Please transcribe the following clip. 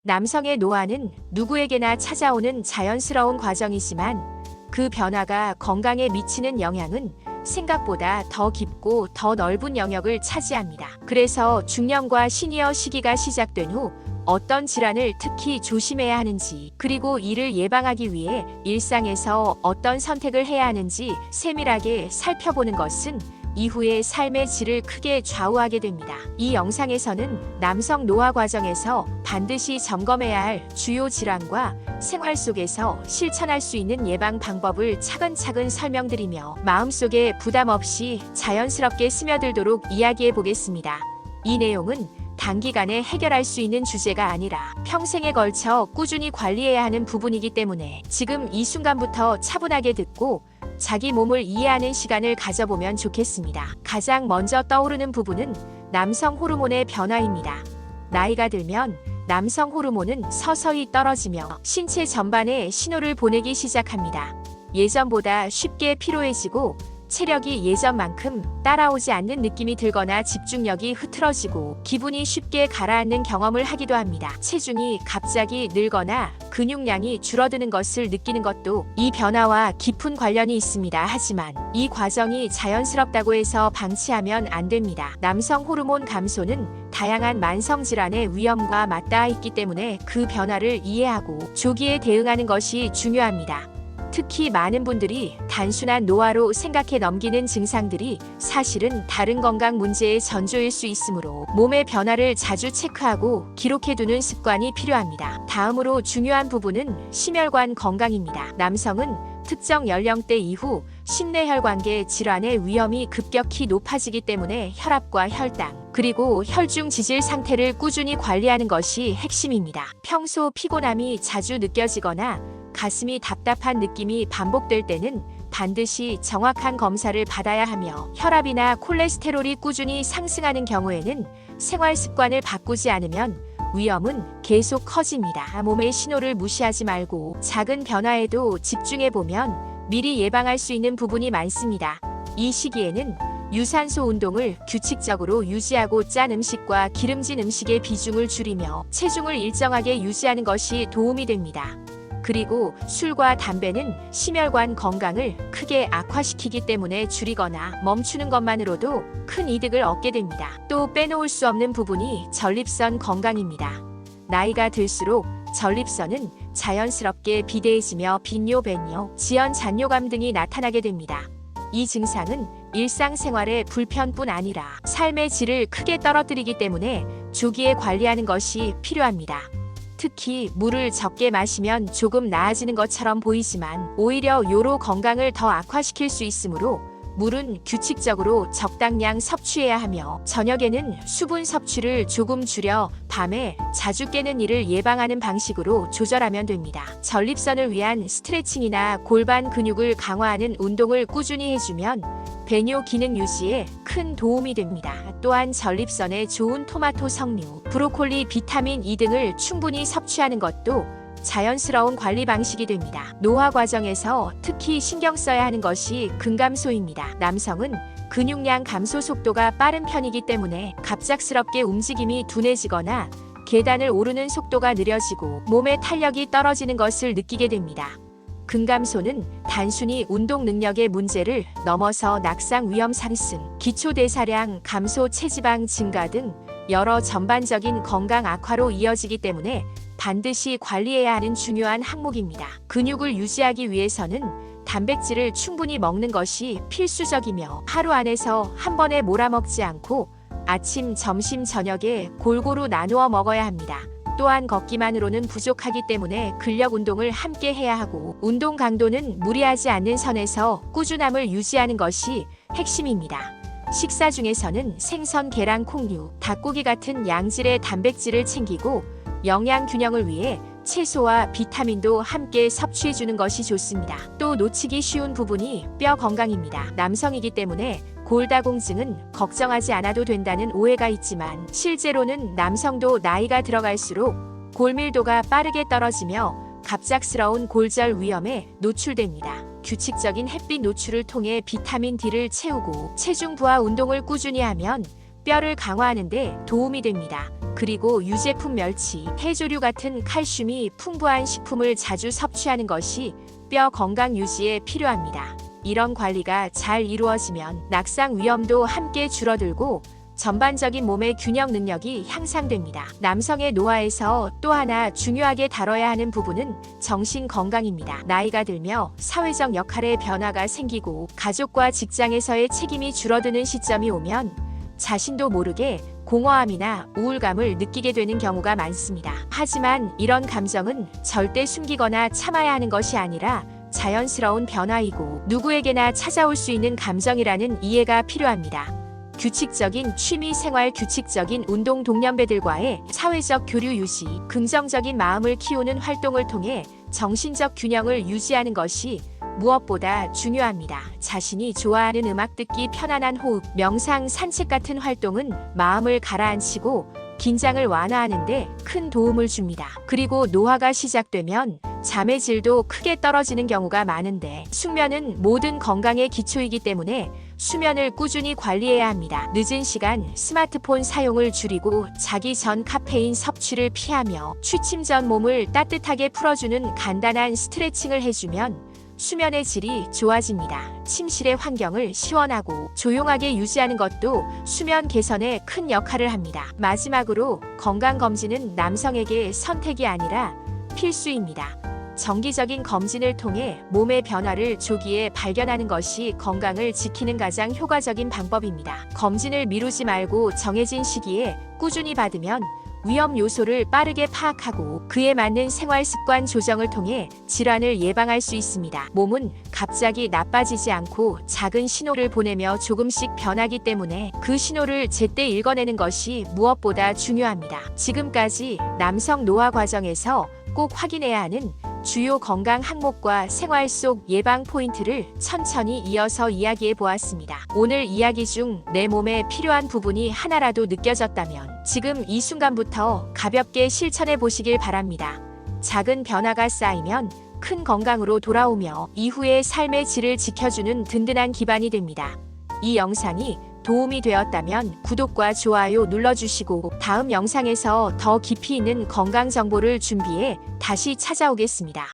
남성의 노화는 누구에게나 찾아오는 자연스러운 과정이지만 그 변화가 건강에 미치는 영향은 생각보다 더 깊고 더 넓은 영역을 차지합니다. 그래서 중년과 시니어 시기가 시작된 후 어떤 질환을 특히 조심해야 하는지, 그리고 이를 예방하기 위해 일상에서 어떤 선택을 해야 하는지 세밀하게 살펴보는 것은 이후의 삶의 질을 크게 좌우하게 됩니다. 이 영상에서는 남성 노화 과정에서 반드시 점검해야 할 주요 질환과 생활 속에서 실천할 수 있는 예방 방법을 차근차근 설명드리며 마음속에 부담 없이 자연스럽게 스며들도록 이야기해 보겠습니다. 이 내용은 단기간에 해결할 수 있는 주제가 아니라 평생에 걸쳐 꾸준히 관리해야 하는 부분이기 때문에 지금 이 순간부터 차분하게 듣고 자기 몸을 이해하는 시간을 가져보면 좋겠습니다. 가장 먼저 떠오르는 부분은 남성 호르몬의 변화입니다. 나이가 들면 남성 호르몬은 서서히 떨어지며 신체 전반에 신호를 보내기 시작합니다. 예전보다 쉽게 피로해지고 체력이 예전만큼 따라오지 않는 느낌이 들거나 집중력이 흐트러지고 기분이 쉽게 가라앉는 경험을 하기도 합니다. 체중이 갑자기 늘거나 근육량이 줄어드는 것을 느끼는 것도 이 변화와 깊은 관련이 있습니다. 하지만 이 과정이 자연스럽다고 해서 방치하면 안 됩니다. 남성 호르몬 감소는 다양한 만성 질환의 위험과 맞닿아 있기 때문에 그 변화를 이해하고 조기에 대응하는 것이 중요합니다. 특히 많은 분들이 단순한 노화로 생각해 넘기는 증상들이 사실은 다른 건강 문제의 전조일 수 있으므로 몸의 변화를 자주 체크하고 기록해두는 습관이 필요합니다. 다음으로 중요한 부분은 심혈관 건강입니다. 남성은 특정 연령대 이후 심내혈관계 질환의 위험이 급격히 높아지기 때문에 혈압과 혈당, 그리고 혈중 지질 상태를 꾸준히 관리하는 것이 핵심입니다. 평소 피곤함이 자주 느껴지거나 가슴이 답답한 느낌이 반복될 때는 반드시 정확한 검사를 받아야 하며 혈압이나 콜레스테롤이 꾸준히 상승하는 경우에는 생활 습관을 바꾸지 않으면 위험은 계속 커집니다. 몸의 신호를 무시하지 말고 작은 변화에도 집중해보면 미리 예방할 수 있는 부분이 많습니다. 이 시기에는 유산소 운동을 규칙적으로 유지하고 짠 음식과 기름진 음식의 비중을 줄이며 체중을 일정하게 유지하는 것이 도움이 됩니다. 그리고 술과 담배는 심혈관 건강을 크게 악화시키기 때문에 줄이거나 멈추는 것만으로도 큰 이득을 얻게 됩니다. 또 빼놓을 수 없는 부분이 전립선 건강입니다. 나이가 들수록 전립선은 자연스럽게 비대해지며 빈뇨, 배뇨, 지연, 잔뇨감 등이 나타나게 됩니다. 이 증상은 일상생활의 불편뿐 아니라 삶의 질을 크게 떨어뜨리기 때문에 조기에 관리하는 것이 필요합니다. 특히 물을 적게 마시면 조금 나아지는 것처럼 보이지만 오히려 요로 건강을 더 악화시킬 수 있으므로 물은 규칙적으로 적당량 섭취해야 하며 저녁에는 수분 섭취를 조금 줄여 밤에 자주 깨는 일을 예방하는 방식으로 조절하면 됩니다. 전립선을 위한 스트레칭이나 골반 근육을 강화하는 운동을 꾸준히 해주면 배뇨 기능 유지에 큰 도움이 됩니다. 또한 전립선에 좋은 토마토 석류, 브로콜리, 비타민 E 등을 충분히 섭취하는 것도 자연스러운 관리 방식이 됩니다. 노화 과정에서 특히 신경 써야 하는 것이 근감소입니다. 남성은 근육량 감소 속도가 빠른 편이기 때문에 갑작스럽게 움직임이 둔해지거나 계단을 오르는 속도가 느려지고 몸의 탄력이 떨어지는 것을 느끼게 됩니다. 근감소는 단순히 운동 능력의 문제를 넘어서 낙상 위험 상승, 기초대사량 감소, 체지방 증가 등 여러 전반적인 건강 악화로 이어지기 때문에 반드시 관리해야 하는 중요한 항목입니다. 근육을 유지하기 위해서는 단백질을 충분히 먹는 것이 필수적이며 하루 안에서 한 번에 몰아먹지 않고 아침, 점심, 저녁에 골고루 나누어 먹어야 합니다. 또한 걷기만으로는 부족하기 때문에 근력 운동을 함께 해야 하고 운동 강도는 무리하지 않는 선에서 꾸준함을 유지하는 것이 핵심입니다. 식사 중에서는 생선, 계란, 콩류, 닭고기 같은 양질의 단백질을 챙기고 영양 균형을 위해 채소와 비타민도 함께 섭취해주는 것이 좋습니다. 또 놓치기 쉬운 부분이 뼈 건강입니다. 남성이기 때문에 골다공증은 걱정하지 않아도 된다는 오해가 있지만 실제로는 남성도 나이가 들어갈수록 골밀도가 빠르게 떨어지며 갑작스러운 골절 위험에 노출됩니다. 규칙적인 햇빛 노출을 통해 비타민 D를 채우고 체중 부하 운동을 꾸준히 하면 뼈를 강화하는 데 도움이 됩니다. 그리고 유제품 멸치, 해조류 같은 칼슘이 풍부한 식품을 자주 섭취하는 것이 뼈 건강 유지에 필요합니다. 이런 관리가 잘 이루어지면 낙상 위험도 함께 줄어들고 전반적인 몸의 균형 능력이 향상됩니다. 남성의 노화에서 또 하나 중요하게 다뤄야 하는 부분은 정신 건강입니다. 나이가 들며 사회적 역할의 변화가 생기고 가족과 직장에서의 책임이 줄어드는 시점이 오면 자신도 모르게 공허함이나 우울감을 느끼게 되는 경우가 많습니다. 하지만 이런 감정은 절대 숨기거나 참아야 하는 것이 아니라 자연스러운 변화이고 누구에게나 찾아올 수 있는 감정이라는 이해가 필요합니다. 규칙적인 취미 생활, 규칙적인 운동, 동년배들과의 사회적 교류 유지, 긍정적인 마음을 키우는 활동을 통해 정신적 균형을 유지하는 것이 무엇보다 중요합니다. 자신이 좋아하는 음악 듣기, 편안한 호흡, 명상, 산책 같은 활동은 마음을 가라앉히고 긴장을 완화하는 데 큰 도움을 줍니다. 그리고 노화가 시작되면 잠의 질도 크게 떨어지는 경우가 많은데 숙면은 모든 건강의 기초이기 때문에 수면을 꾸준히 관리해야 합니다. 늦은 시간 스마트폰 사용을 줄이고 자기 전 카페인 섭취를 피하며 취침 전 몸을 따뜻하게 풀어주는 간단한 스트레칭을 해주면 수면의 질이 좋아집니다. 침실의 환경을 시원하고 조용하게 유지하는 것도 수면 개선에 큰 역할을 합니다. 마지막으로 건강검진은 남성에게 선택이 아니라 필수입니다. 정기적인 검진을 통해 몸의 변화를 조기에 발견하는 것이 건강을 지키는 가장 효과적인 방법입니다. 검진을 미루지 말고 정해진 시기에 꾸준히 받으면 위험 요소를 빠르게 파악하고 그에 맞는 생활 습관 조정을 통해 질환을 예방할 수 있습니다. 몸은 갑자기 나빠지지 않고 작은 신호를 보내며 조금씩 변하기 때문에 그 신호를 제때 읽어내는 것이 무엇보다 중요합니다. 지금까지 남성 노화 과정에서 꼭 확인해야 하는 주요 건강 항목과 생활 속 예방 포인트를 천천히 이어서 이야기해 보았습니다. 오늘 이야기 중 내 몸에 필요한 부분이 하나라도 느껴졌다면 지금 이 순간부터 가볍게 실천해 보시길 바랍니다. 작은 변화가 쌓이면 큰 건강으로 돌아오며 이후의 삶의 질을 지켜주는 든든한 기반이 됩니다. 이 영상이 도움이 되었다면 구독과 좋아요 눌러주시고 다음 영상에서 더 깊이 있는 건강 정보를 준비해 다시 찾아오겠습니다.